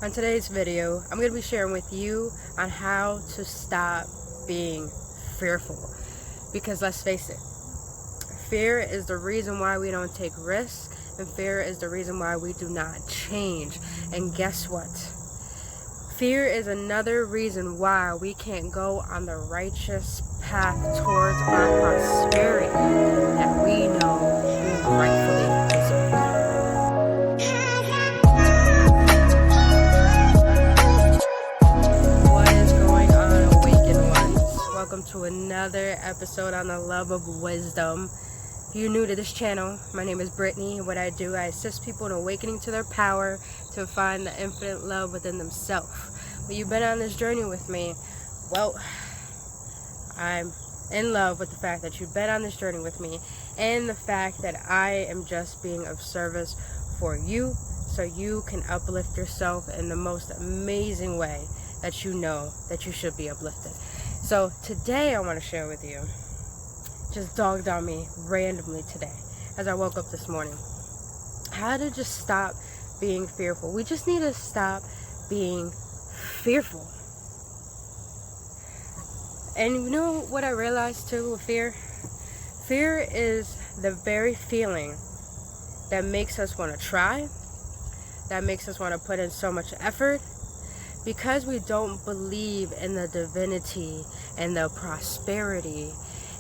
On today's video, I'm going to be sharing with you on how to stop being fearful. Because let's face it, fear is the reason why we don't take risks, and fear is the reason why we do not change. And guess what? Fear is another reason why we can't go on the righteous path towards our prosperity that we know we rightfully deserve. Welcome to another episode on the Love of Wisdom. If you're new to this channel, my name is Brittany. What I do, I assist people in awakening to their power to find the infinite love within themselves. When you've been on this journey with me, well, I'm in love with the fact that you've been on this journey with me and the fact that I am just being of service for you so you can uplift yourself in the most amazing way that you know that you should be uplifted. So today I want to share with you, just dawned on me randomly today as I woke up this morning, how to just stop being fearful. We just need to stop being fearful. And you know what I realized too with fear? Fear is the very feeling that makes us want to try, that makes us want to put in so much effort, because we don't believe in the divinity and the prosperity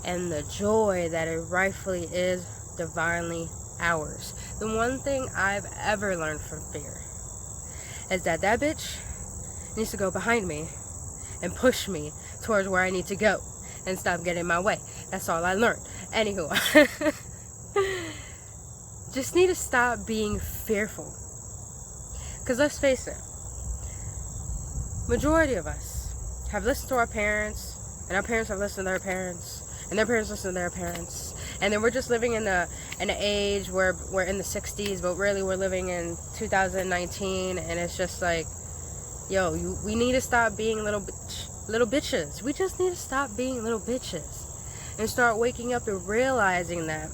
and the joy that it rightfully is divinely ours. The one thing I've ever learned from fear is that bitch needs to go behind me and push me towards where I need to go and stop getting in my way. That's all I learned. Anywho, just need to stop being fearful. Because let's face it, majority of us have listened to our parents, and our parents have listened to their parents, and their parents listen to their parents, and then we're just living in an age where we're in the 60s, but really we're living in 2019, and it's just like, we need to stop being little bitches. We just need to stop being little bitches and start waking up and realizing that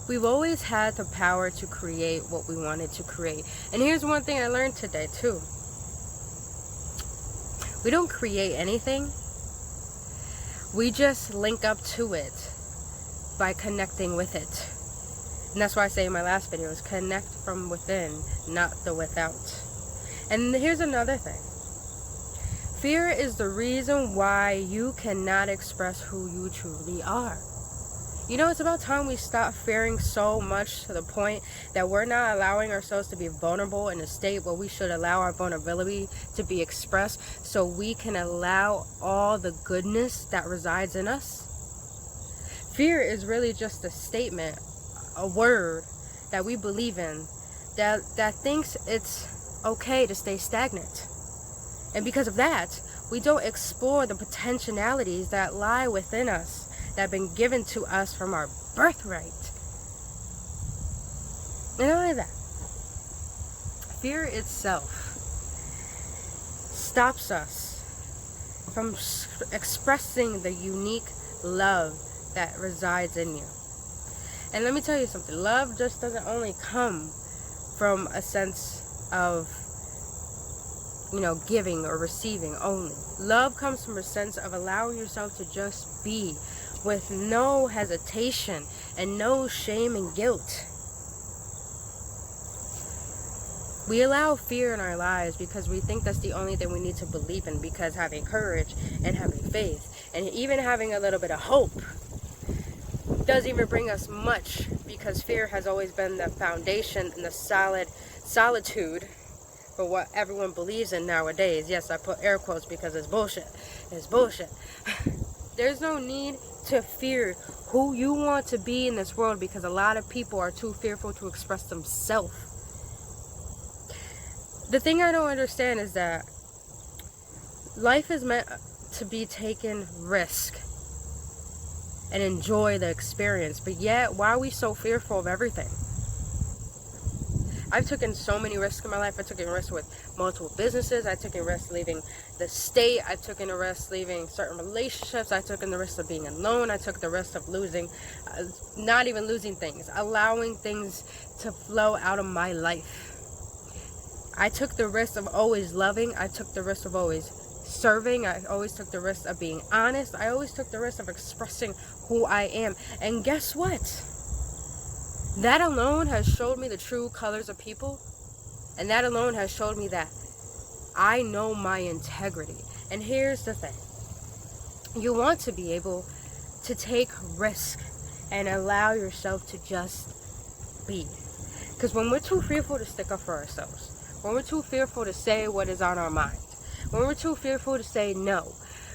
we've always had the power to create what we wanted to create. And here's one thing I learned today too. We don't create anything. We just link up to it by connecting with it. And that's why I say in my last video is connect from within, not the without. And here's another thing. Fear is the reason why you cannot express who you truly are. You know, it's about time we stop fearing so much to the point that we're not allowing ourselves to be vulnerable in a state where we should allow our vulnerability to be expressed so we can allow all the goodness that resides in us. Fear is really just a statement, a word that we believe in that thinks it's okay to stay stagnant. And because of that, we don't explore the potentialities that lie within us, that have been given to us from our birthright. And not only that, fear itself stops us from expressing the unique love that resides in you. And let me tell you something, love just doesn't only come from a sense of giving or receiving only. Love comes from a sense of allowing yourself to just be with no hesitation and no shame and guilt. We allow fear in our lives because we think that's the only thing we need to believe in, because having courage and having faith and even having a little bit of hope doesn't even bring us much, because fear has always been the foundation and the solitude for what everyone believes in nowadays. Yes, I put air quotes because it's bullshit. It's bullshit. There's no need to fear who you want to be in this world, because a lot of people are too fearful to express themselves. The thing I don't understand is that life is meant to be taken risk and enjoy the experience, but yet why are we so fearful of everything? I've taken so many risks in my life. I took a risk with multiple businesses. I took a risk leaving the state. I took a risk leaving certain relationships. I took the risk of being alone. I took the risk of losing, not even losing things, allowing things to flow out of my life. I took the risk of always loving. I took the risk of always serving. I always took the risk of being honest. I always took the risk of expressing who I am. And guess what? That alone has showed me the true colors of people. And that alone has showed me that I know my integrity. And here's the thing. You want to be able to take risk and allow yourself to just be. Because when we're too fearful to stick up for ourselves, when we're too fearful to say what is on our mind, when we're too fearful to say no,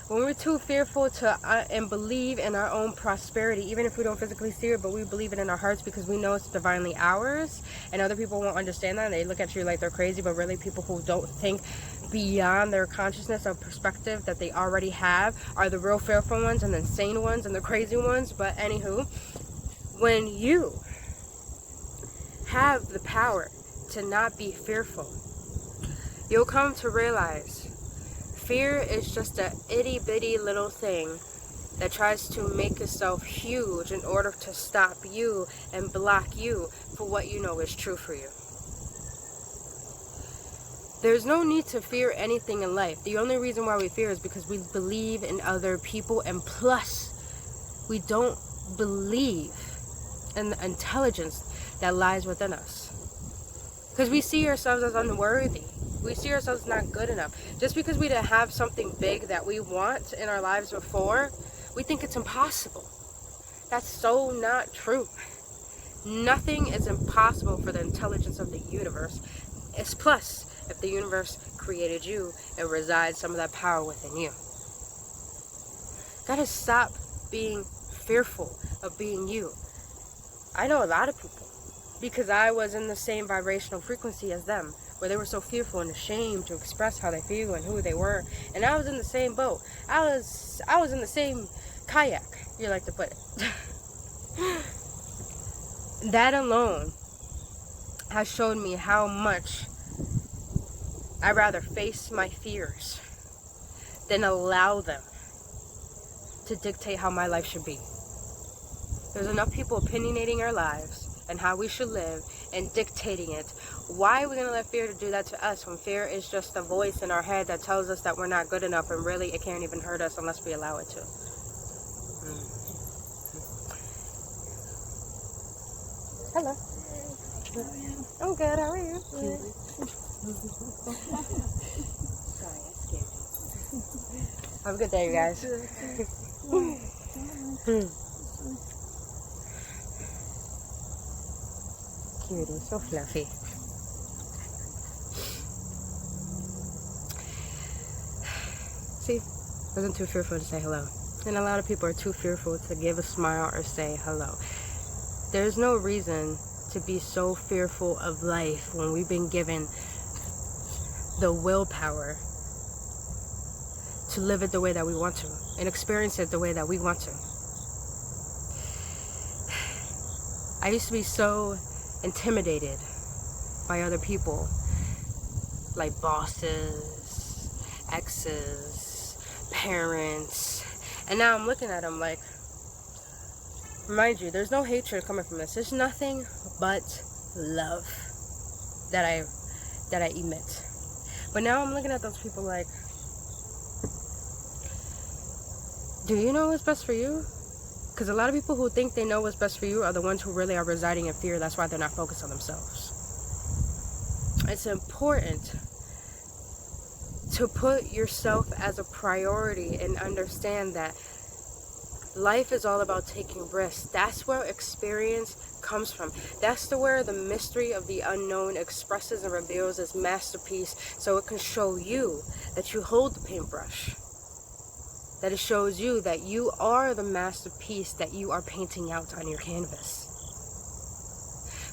when we're too fearful to and believe in our own prosperity, even if we don't physically see it, but we believe it in our hearts because we know it's divinely ours, and other people won't understand that, and they look at you like they're crazy, but really people who don't think beyond their consciousness or perspective that they already have are the real fearful ones and the insane ones and the crazy ones. But anywho, when you have the power to not be fearful, you'll come to realize fear is just a itty bitty little thing that tries to make itself huge in order to stop you and block you for what you know is true for you. There's no need to fear anything in life. The only reason why we fear is because we believe in other people, and plus we don't believe in the intelligence that lies within us. Because we see ourselves as unworthy. We see ourselves not good enough. Just because we didn't have something big that we want in our lives before, we think it's impossible. That's so not true. Nothing is impossible for the intelligence of the universe. It's plus, if the universe created you, it resides some of that power within you. Gotta stop being fearful of being you. I know a lot of people, because I was in the same vibrational frequency as them, where they were so fearful and ashamed to express how they feel and who they were. And I was in the same boat. I was in the same kayak, you like to put it. That alone has shown me how much I'd rather face my fears than allow them to dictate how my life should be. There's enough people opinionating our lives and how we should live and dictating it. Why are we going to let fear to do that to us when fear is just a voice in our head that tells us that we're not good enough, and really it can't even hurt us unless we allow it to? Hello. I'm good, how are you? Sorry, I scared you. Have a good day, you guys. Cutie, so fluffy. See, I wasn't too fearful to say hello. And a lot of people are too fearful to give a smile or say hello. There's no reason to be so fearful of life when we've been given the willpower to live it the way that we want to and experience it the way that we want to. I used to be so intimidated by other people, like bosses, exes, parents, and now I'm looking at them like, mind you, there's no hatred coming from this. There's nothing but love that I emit. But now I'm looking at those people like, do you know what's best for you? Because a lot of people who think they know what's best for you are the ones who really are residing in fear. That's why they're not focused on themselves. It's important to put yourself as a priority and understand that life is all about taking risks. That's where experience comes from. That's where the mystery of the unknown expresses and reveals its masterpiece, so it can show you that you hold the paintbrush. That it shows you that you are the masterpiece that you are painting out on your canvas.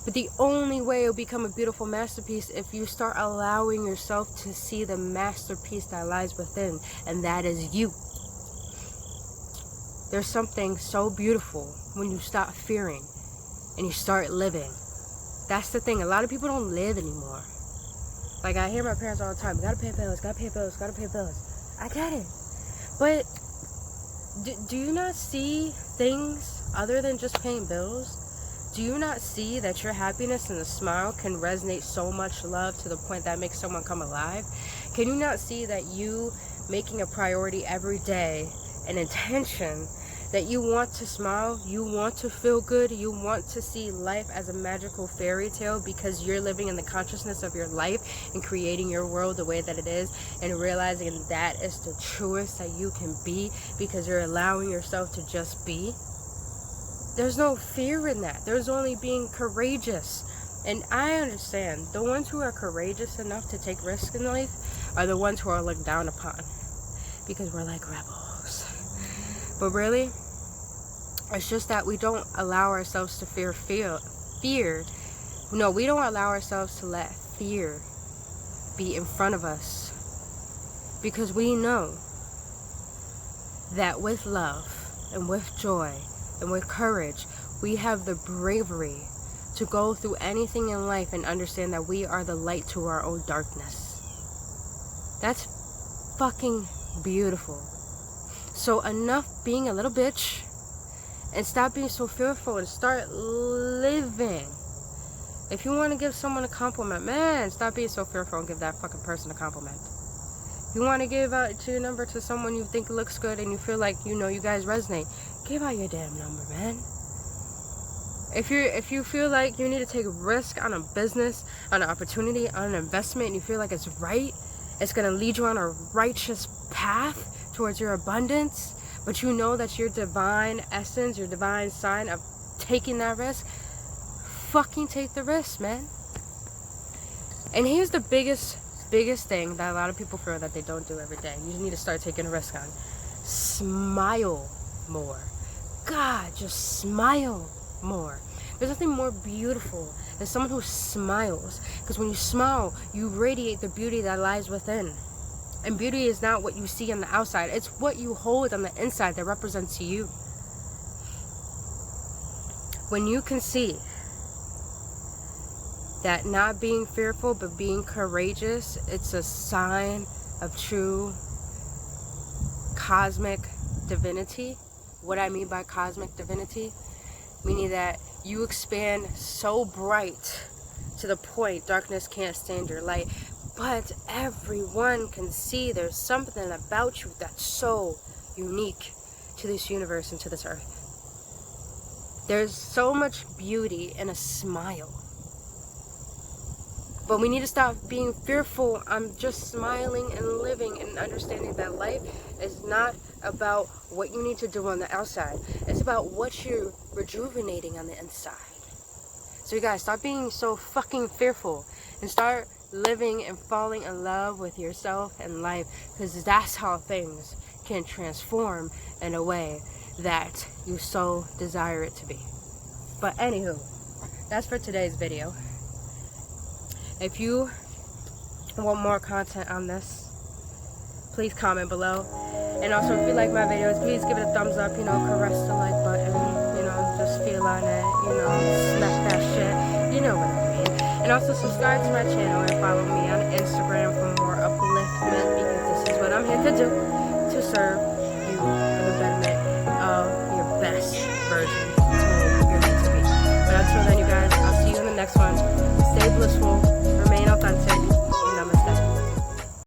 But the only way it'll become a beautiful masterpiece if you start allowing yourself to see the masterpiece that lies within, and that is you. There's something so beautiful when you stop fearing and you start living. That's the thing. A lot of people don't live anymore. Like, I hear my parents all the time, gotta pay bills, gotta pay bills, gotta pay bills. I get it. But do you not see things other than just paying bills? Do you not see that your happiness and a smile can resonate so much love to the point that makes someone come alive? Can you not see that you making a priority every day, an intention, that you want to smile, you want to feel good, you want to see life as a magical fairy tale because you're living in the consciousness of your life and creating your world the way that it is, and realizing that is the truest that you can be because you're allowing yourself to just be? There's no fear in that. There's only being courageous. And I understand the ones who are courageous enough to take risks in life are the ones who are looked down upon because we're like rebels. But really, it's just that we don't allow ourselves to fear. No, we don't allow ourselves to let fear be in front of us, because we know that with love and with joy and with courage, we have the bravery to go through anything in life and understand that we are the light to our own darkness. That's fucking beautiful. So enough being a little bitch and stop being so fearful and start living. If you want to give someone a compliment, man, stop being so fearful and give that fucking person a compliment. If you want to give out your number to someone you think looks good and you feel like, you know, you guys resonate, give out your damn number, man. If you feel like you need to take a risk on a business, on an opportunity, on an investment, and you feel like it's right, it's going to lead you on a righteous path towards your abundance, but you know that's your divine essence, your divine sign of taking that risk, fucking take the risk, man. And here's the biggest thing that a lot of people feel that they don't do every day. You need to start taking a risk on. Smile more. God, just smile more. There's nothing more beautiful than someone who smiles, because when you smile, you radiate the beauty that lies within. And beauty is not what you see on the outside. It's what you hold on the inside that represents you. When you can see that not being fearful but being courageous, it's a sign of true cosmic divinity. What I mean by cosmic divinity, meaning that you expand so bright to the point darkness can't stand your light. But everyone can see there's something about you that's so unique to this universe and to this earth. There's so much beauty in a smile. But we need to stop being fearful on just smiling and living and understanding that life is not about what you need to do on the outside. It's about what you're rejuvenating on the inside. So you guys, stop being so fucking fearful and start living and falling in love with yourself and life, because that's how things can transform in a way that you so desire it to be. But anywho, that's for today's video. If you want more content on this, please comment below. And also, if you like my videos, please give it a thumbs up, you know, caress the like button, you know, just feel on it, you know, smack that shit, you know what I mean. And also subscribe to my channel and follow me on Instagram for more upliftment, because this is what I'm here to do, to serve